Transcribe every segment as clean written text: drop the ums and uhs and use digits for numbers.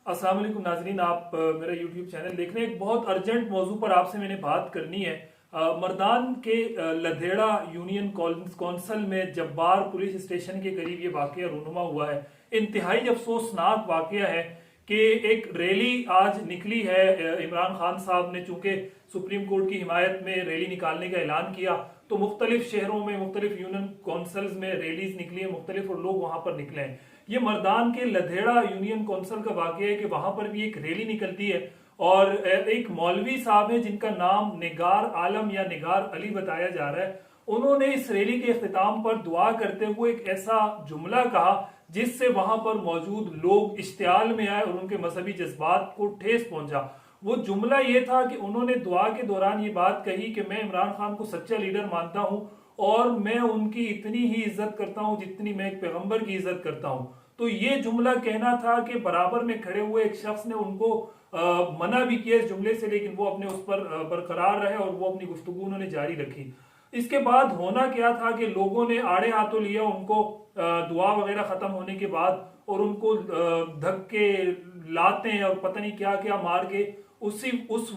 अस्सलाम वालेकुम नाजरीन, आप मेरा यूट्यूब चैनल देख रहे हैं। एक बहुत अर्जेंट मौजू पर आपसे मैंने बात करनी है। मर्दान के लधेड़ा यूनियन कौंसल में जब्बार पुलिस स्टेशन के करीब ये वाकया रूनुमा हुआ है। इंतहाई अफसोसनाक वाकया है कि एक रैली आज निकली है। इमरान खान साहब ने चूंकि सुप्रीम कोर्ट की हिमायत में रैली निकालने का ऐलान किया तो मुख्तलिफ शहरों में मुख्तलिफ यूनियन काउंसिल्स में रैलीज निकली है मुख्तलिफ, और लोग वहां पर निकले हैं। ये मर्दान के लधेड़ा यूनियन काउंसिल का वाकया है कि वहां पर भी एक रैली निकलती है और एक मौलवी साहब है जिनका नाम निगार आलम या निगार अली बताया जा रहा है। उन्होंने इस रैली के इख्तिताम पर दुआ करते हुए एक ऐसा जुमला कहा जिससे वहां पर मौजूद लोग इश्तियाल में आए और उनके मजहबी जज्बात को ठेस पहुंचा। वो जुमला ये था कि उन्होंने दुआ के दौरान ये बात कही कि मैं इमरान खान को सच्चा लीडर मानता हूं और मैं उनकी इतनी ही इज्जत करता हूं जितनी मैं एक पैगंबर की इज्जत करता हूं। तो ये जुमला कहना था कि बराबर में खड़े हुए एक शख्स ने उनको मना भी किया इस जुमले से, लेकिन वो अपने उस पर बरकरार रहे और वो अपनी गुफ्तगू उन्होंने जारी रखी। इसके बाद होना क्या था कि लोगों ने आड़े हाथों लिया उनको दुआ वगैरह खत्म होने के बाद और उनको धक्के लाते और पता नहीं क्या क्या मार के उस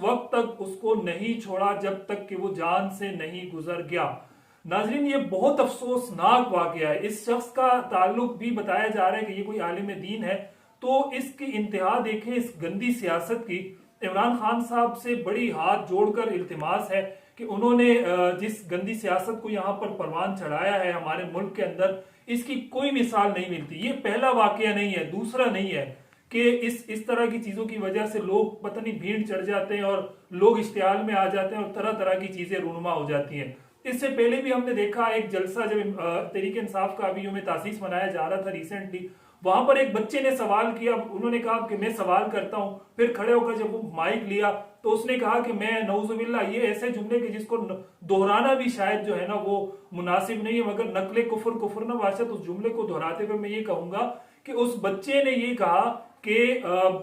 वक्त तक उसको नहीं छोड़ा जब तक कि वो जान से नहीं गुजर गया। नाजरीन, ये बहुत अफसोसनाक वाकया है। इस शख्स का ताल्लुक भी बताया जा रहा है कि ये कोई आलिम दीन है। तो इसकी इंतहा देखें इस गंदी सियासत की। इमरान खान साहब से बड़ी हाथ जोड़कर इल्तिमास है कि उन्होंने जिस गंदी सियासत को यहाँ पर परवान चढ़ाया है हमारे मुल्क के अंदर, इसकी कोई मिसाल नहीं मिलती। ये पहला वाकया नहीं है, दूसरा नहीं है कि इस तरह की चीजों की वजह से लोग पता नहीं भीड़ चढ़ जाते हैं और लोग इश्तियाल में आ जाते हैं और तरह तरह की चीजें रूनुमा हो जाती हैं। इससे पहले भी हमने देखा एक जलसा जब तहरीक इंसाफ का अभी यौम तासीस मनाया जा रहा था रिसेंटली, वहां पर एक बच्चे ने सवाल किया। उन्होंने कहा कि मैं सवाल करता हूं। फिर खड़े होकर जब वो माइक लिया तो उसने कहा कि मैं नौजुबिल्ला, ये ऐसे जुमले के जिसको दोहराना भी शायद जो है ना वो मुनासिब नहीं है, मगर नकले कुफर ना वाशत, उस जुमले को दोहराते हुए मैं ये कहूंगा कि उस बच्चे ने ये कहा कि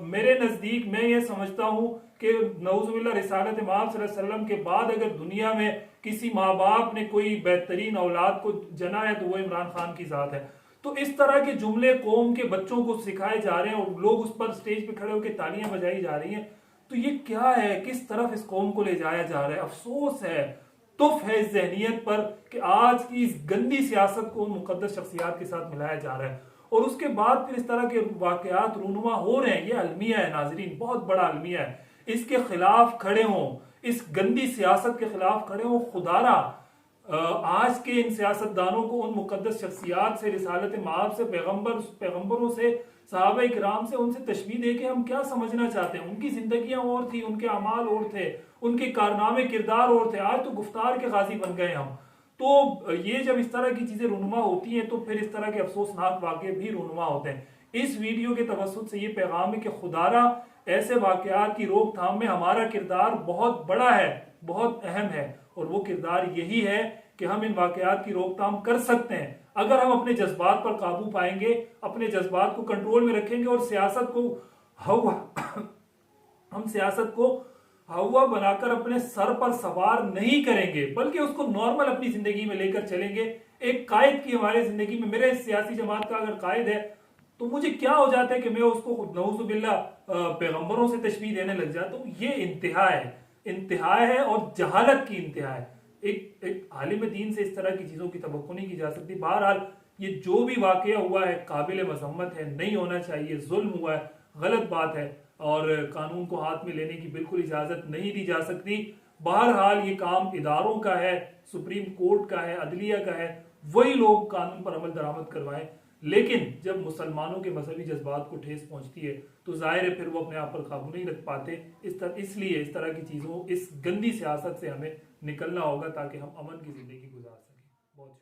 मेरे नजदीक मैं ये समझता हूं कि नौजुबिल्ला रिसालत इमाम सल्लल्लाहु अलैहि वसल्लम के बाद अगर दुनिया में किसी माँ बाप ने कोई बेहतरीन औलाद को जना है तो वो इमरान खान की जात है। तो इस तरह के जुमले कौम के बच्चों को सिखाए जा रहे हैं और लोग उस पर स्टेज पे खड़े होकर तालियां बजाई जा रही हैं। तो ये क्या है, किस तरफ इस कौम को ले जाया जा रहा है। अफसोस है, तुफ है इस जहनीत पर कि आज की इस गंदी सियासत को मुकद्दस शख्सियात के साथ मिलाया जा रहा है और उसके बाद फिर इस तरह के वाकयात रूनुमा हो रहे हैं। ये अलमिया है नाजरीन, बहुत बड़ा अलमिया है। इसके खिलाफ खड़े हों, इस गंदी सियासत के खिलाफ खड़े हों। खुदारा आज के इन सियासतदानों को उन मुकद्दस शख्सियात से, रिसालत माब से, पैगंबरों से, सहाबा इकराम से, उनसे तशबीह दे के हम क्या समझना चाहते हैं। उनकी जिंदगियां और थी, उनके अमाल और थे, उनके कारनामे किरदार और थे। आज तो गुफ्तार के गाजी बन गए हम। तो ये जब इस तरह की चीजें रूनुमा होती हैं तो फिर इस तरह के अफसोसनाक वाकये भी रूनुमा होते हैं। इस वीडियो के तवस्सुत से ये पैगाम है कि खुदारा ऐसे वाकयात की रोकथाम में हमारा किरदार बहुत बड़ा है, बहुत अहम है, और वो किरदार यही है कि हम इन वाकयात की रोकथाम कर सकते हैं अगर हम अपने जज्बात पर काबू पाएंगे, अपने जज्बात को कंट्रोल में रखेंगे और सियासत को हम सियासत को हवा बनाकर अपने सर पर सवार नहीं करेंगे, बल्कि उसको नॉर्मल अपनी जिंदगी में लेकर चलेंगे। एक कायद की हमारे जिंदगी में, मेरे सियासी जमात का अगर कायद है तो मुझे क्या हो जाता है कि मैं उसको नऊजुबिल्ला पैगंबरों से तशबीह देने लग जाता हूं। ये इंतहा है और जहालत की इंतहा है। एक आलिम दीन से इस तरह की चीजों की तवक्को नहीं की जा सकती। बहरहाल ये जो भी वाकया हुआ है काबिल मजम्मत है, नहीं होना चाहिए, जुल्म हुआ है, गलत बात है और कानून को हाथ में लेने की बिल्कुल इजाजत नहीं दी जा सकती। बहरहाल ये काम इदारों का है, सुप्रीम कोर्ट का है, अदलिया का है, वही लोग कानून पर अमल दरामद करवाएं। लेकिन जब मुसलमानों के मजहबी जज्बात को ठेस पहुंचती है तो जाहिर है फिर वो अपने आप पर काबू नहीं रख पाते। इसलिए इस तरह की चीजों, इस गंदी सियासत से हमें निकलना होगा ताकि हम अमन की जिंदगी गुजार सकें। बहुत